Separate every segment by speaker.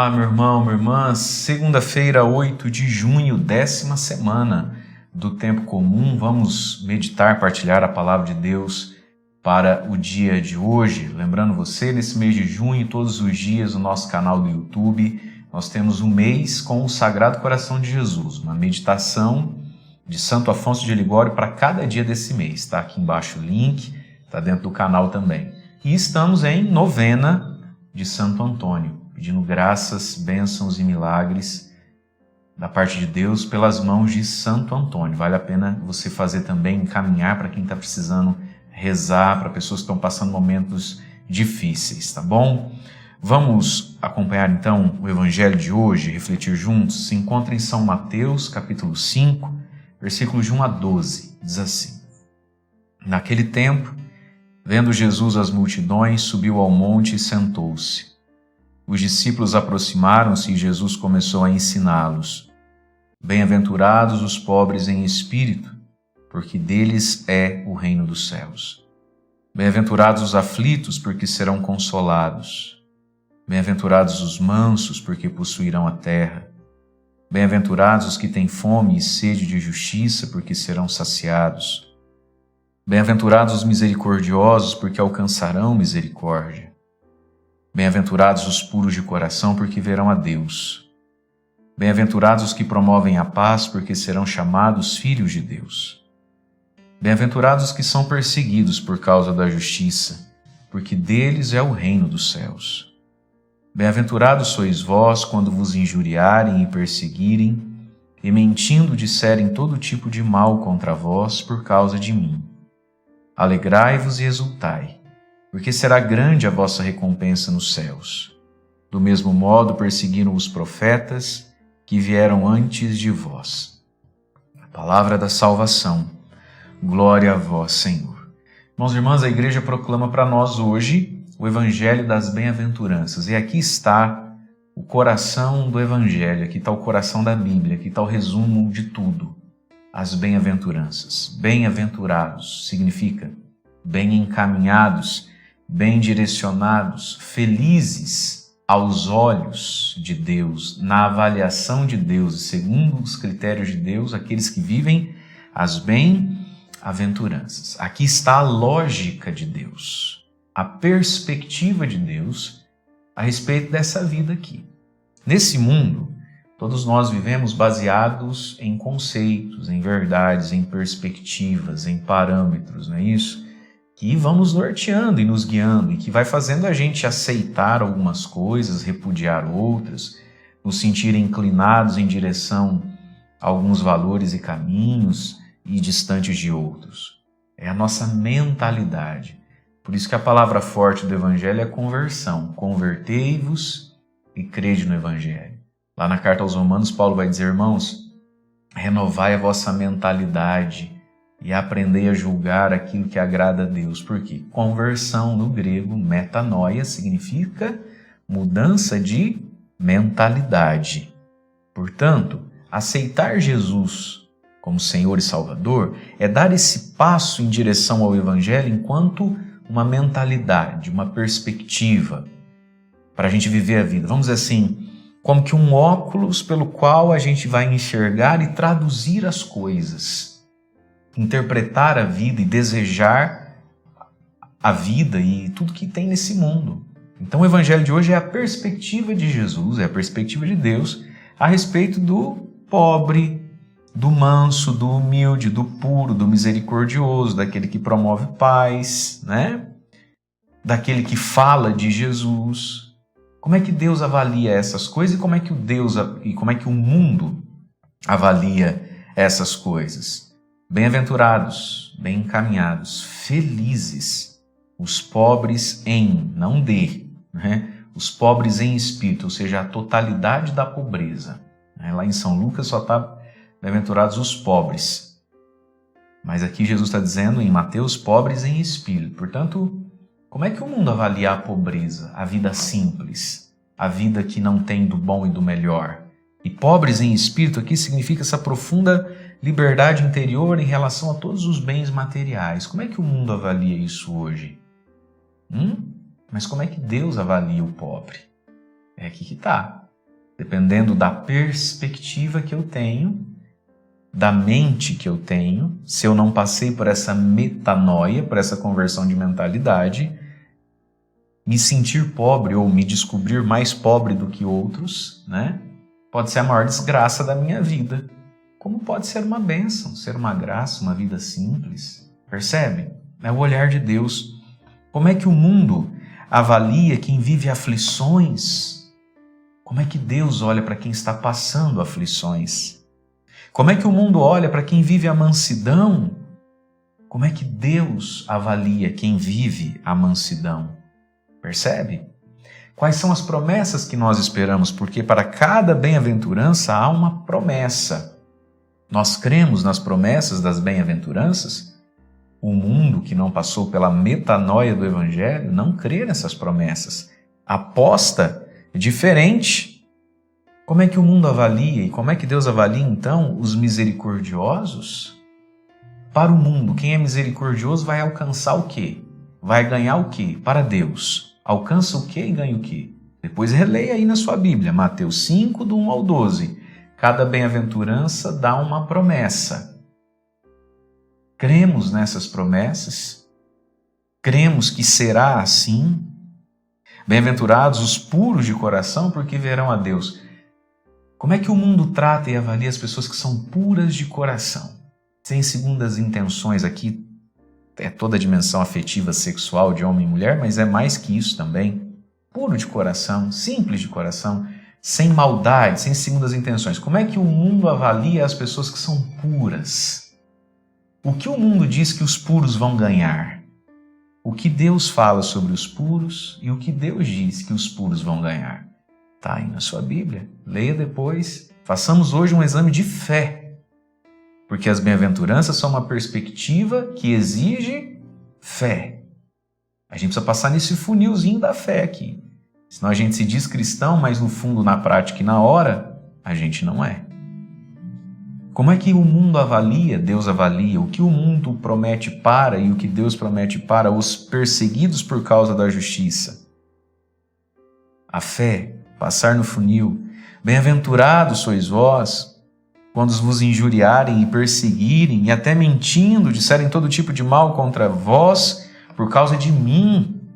Speaker 1: Olá, meu irmão, minha irmã. Segunda-feira, 8 de junho, 10ª semana do Tempo Comum. Vamos meditar, partilhar a Palavra de Deus para o dia de hoje. Lembrando você, nesse mês de junho, todos os dias, no nosso canal do YouTube, nós temos um mês com o Sagrado Coração de Jesus, uma meditação de Santo Afonso de Ligório para cada dia desse mês. Está aqui embaixo o link, está dentro do canal também. E estamos em novena de Santo Antônio, pedindo graças, bênçãos e milagres da parte de Deus pelas mãos de Santo Antônio. Vale a pena você fazer também, encaminhar para quem está precisando rezar, para pessoas que estão passando momentos difíceis, tá bom? Vamos acompanhar então o Evangelho de hoje, refletir juntos. Se encontra em São Mateus, capítulo 5, versículos de 1 a 12. Diz assim: Naquele tempo, vendo Jesus as multidões, subiu ao monte e sentou-se. Os discípulos aproximaram-se e Jesus começou a ensiná-los. Bem-aventurados os pobres em espírito, porque deles é o reino dos céus. Bem-aventurados os aflitos, porque serão consolados. Bem-aventurados os mansos, porque possuirão a terra. Bem-aventurados os que têm fome e sede de justiça, porque serão saciados. Bem-aventurados os misericordiosos, porque alcançarão misericórdia. Bem-aventurados os puros de coração, porque verão a Deus. Bem-aventurados os que promovem a paz, porque serão chamados filhos de Deus. Bem-aventurados os que são perseguidos por causa da justiça, porque deles é o reino dos céus. Bem-aventurados sois vós quando vos injuriarem e perseguirem, e mentindo disserem todo tipo de mal contra vós por causa de mim. Alegrai-vos e exultai, porque será grande a vossa recompensa nos céus. Do mesmo modo perseguiram os profetas que vieram antes de vós. A palavra da salvação. Glória a vós, Senhor. Irmãos e irmãs, a igreja proclama para nós hoje o Evangelho das Bem-aventuranças. E aqui está o coração do Evangelho, aqui está o coração da Bíblia, aqui está o resumo de tudo. As bem-aventuranças. Bem-aventurados significa bem encaminhados, bem direcionados, felizes aos olhos de Deus, na avaliação de Deus, e segundo os critérios de Deus, aqueles que vivem as bem-aventuranças. Aqui está a lógica de Deus, a perspectiva de Deus a respeito dessa vida aqui. Nesse mundo, todos nós vivemos baseados em conceitos, em verdades, em perspectivas, em parâmetros, não é isso? Que vão nos norteando e nos guiando e que vai fazendo a gente aceitar algumas coisas, repudiar outras, nos sentir inclinados em direção a alguns valores e caminhos e distantes de outros. É a nossa mentalidade. Por isso que a palavra forte do Evangelho é conversão. Convertei-vos e crede no Evangelho. Lá na carta aos Romanos, Paulo vai dizer, irmãos, renovai a vossa mentalidade e aprendei a julgar aquilo que agrada a Deus. Por quê? Conversão no grego, metanoia, significa mudança de mentalidade. Portanto, aceitar Jesus como Senhor e Salvador é dar esse passo em direção ao Evangelho enquanto uma mentalidade, uma perspectiva para a gente viver a vida. Vamos dizer assim, como que um óculos pelo qual a gente vai enxergar e traduzir as coisas. Interpretar a vida e desejar a vida e tudo que tem nesse mundo. Então o Evangelho de hoje é a perspectiva de Jesus, é a perspectiva de Deus a respeito do pobre, do manso, do humilde, do puro, do misericordioso, daquele que promove paz, né? Daquele que fala de Jesus. Como é que Deus avalia essas coisas e como é que o mundo avalia essas coisas? Bem-aventurados, bem encaminhados, felizes, os pobres em, não de, né? Os pobres em espírito, ou seja, a totalidade da pobreza. Lá em São Lucas só está bem-aventurados os pobres. Mas aqui Jesus está dizendo em Mateus, pobres em espírito. Portanto, como é que o mundo avalia a pobreza, a vida simples, a vida que não tem do bom e do melhor? E pobres em espírito aqui significa essa profunda liberdade interior em relação a todos os bens materiais. Como é que o mundo avalia isso hoje? Mas como é que Deus avalia o pobre? É aqui que está. dependendo da perspectiva que eu tenho, da mente que eu tenho, se eu não passei por essa metanoia, por essa conversão de mentalidade, me sentir pobre ou me descobrir mais pobre do que outros, né? Pode ser a maior desgraça da minha vida. Como pode ser uma bênção, ser uma graça, uma vida simples. Percebe? É o olhar de Deus. Como é que o mundo avalia quem vive aflições? Como é que Deus olha para quem está passando aflições? Como é que o mundo olha para quem vive a mansidão? Como é que Deus avalia quem vive a mansidão? Percebe? Quais são as promessas que nós esperamos? Porque para cada bem-aventurança há uma promessa. Nós cremos nas promessas das bem-aventuranças? O mundo que não passou pela metanoia do Evangelho não crê nessas promessas. Aposta diferente. Como é que o mundo avalia e como é que Deus avalia então os misericordiosos? Para o mundo, quem é misericordioso vai alcançar o quê? Vai ganhar o quê? Para Deus. Alcança o quê e ganha o quê? Depois releia aí na sua Bíblia, Mateus 5, do 1 ao 12. Cada bem-aventurança dá uma promessa. Cremos nessas promessas? Cremos que será assim? Bem-aventurados os puros de coração, porque verão a Deus. Como é que o mundo trata e avalia as pessoas que são puras de coração? Sem segundas intenções aqui, é toda a dimensão afetiva, sexual de homem e mulher, mas é mais que isso também. Puro de coração, simples de coração, sem maldade, sem segundas intenções. Como é que o mundo avalia as pessoas que são puras? O que o mundo diz que os puros vão ganhar? O que Deus fala sobre os puros e o que Deus diz que os puros vão ganhar? Está aí na sua Bíblia. Leia depois. Façamos hoje um exame de fé. Porque as bem-aventuranças são uma perspectiva que exige fé. A gente precisa passar nesse funilzinho da fé aqui. Senão a gente se diz cristão, mas no fundo, na prática e na hora, a gente não é. Como é que o mundo avalia, Deus avalia, o que o mundo promete para e o que Deus promete para os perseguidos por causa da justiça? A fé, passar no funil. Bem-aventurados sois vós, quando vos injuriarem e perseguirem, e até mentindo, disserem todo tipo de mal contra vós, por causa de mim.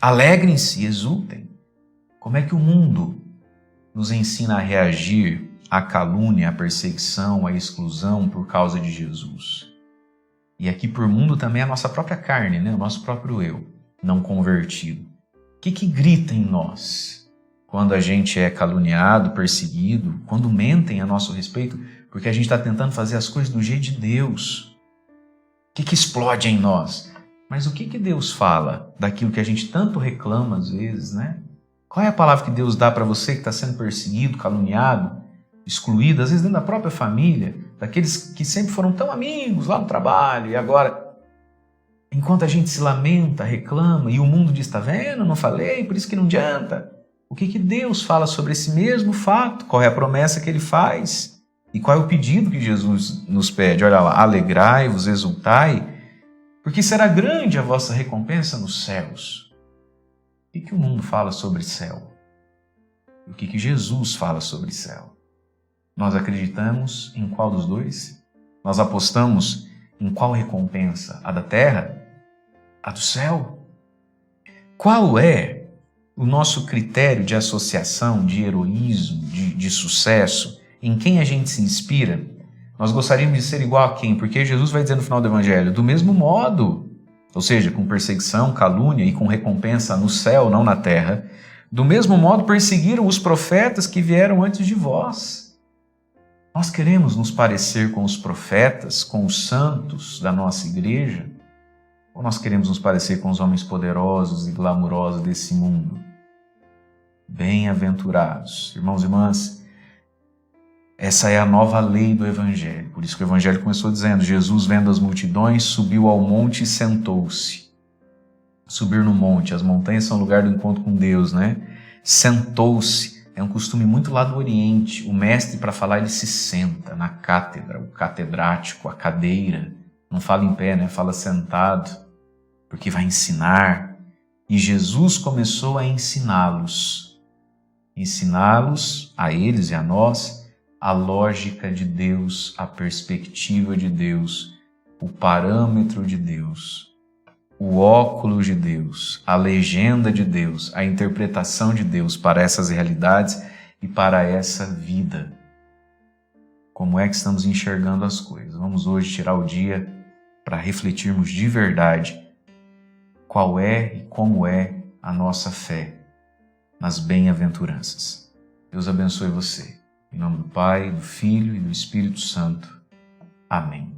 Speaker 1: Alegrem-se e exultem. Como é que o mundo nos ensina a reagir à calúnia, à perseguição, à exclusão por causa de Jesus? E aqui por mundo também é a nossa própria carne, né? O nosso próprio eu, não convertido. O que grita em nós? Quando a gente é caluniado, perseguido, quando mentem a nosso respeito, porque a gente está tentando fazer as coisas do jeito de Deus. O que explode em nós? Mas o que Deus fala daquilo que a gente tanto reclama às vezes, né? Qual é a palavra que Deus dá para você que está sendo perseguido, caluniado, excluído, às vezes dentro da própria família, daqueles que sempre foram tão amigos lá no trabalho e agora... Enquanto a gente se lamenta, reclama e o mundo diz, tá vendo, não falei, por isso que não adianta. O que Deus fala sobre esse mesmo fato? Qual é a promessa que Ele faz? E qual é o pedido que Jesus nos pede? Olha lá, alegrai-vos, exultai, porque será grande a vossa recompensa nos céus. O que o mundo fala sobre céu? E o que Jesus fala sobre céu? Nós acreditamos em qual dos dois? Nós apostamos em qual recompensa? A da terra? A do céu? Qual é o nosso critério de associação, de heroísmo, de sucesso? Em quem a gente se inspira? Nós gostaríamos de ser igual a quem? Porque Jesus vai dizer no final do Evangelho, do mesmo modo, ou seja, com perseguição, calúnia e com recompensa no céu, não na terra, do mesmo modo perseguiram os profetas que vieram antes de vós. Nós queremos nos parecer com os profetas, com os santos da nossa igreja? Ou nós queremos nos parecer com os homens poderosos e glamurosos desse mundo? Bem-aventurados. Irmãos e irmãs, essa é a nova lei do Evangelho. Por isso que o Evangelho começou dizendo, Jesus, vendo as multidões, subiu ao monte e sentou-se. Subir no monte, as montanhas são o lugar do encontro com Deus, né? Sentou-se. É um costume muito lá do Oriente. O mestre, para falar, ele se senta na cátedra, o catedrático, a cadeira. Não fala em pé, né? Fala sentado, porque vai ensinar. E Jesus começou a ensiná-los. ensiná-los, a eles e a nós, a lógica de Deus, a perspectiva de Deus, o parâmetro de Deus, o óculos de Deus, a legenda de Deus, a interpretação de Deus para essas realidades e para essa vida. Como é que estamos enxergando as coisas? Vamos hoje tirar o dia para refletirmos de verdade qual é e como é a nossa fé nas bem-aventuranças. Deus abençoe você. Em nome do Pai, do Filho e do Espírito Santo. Amém.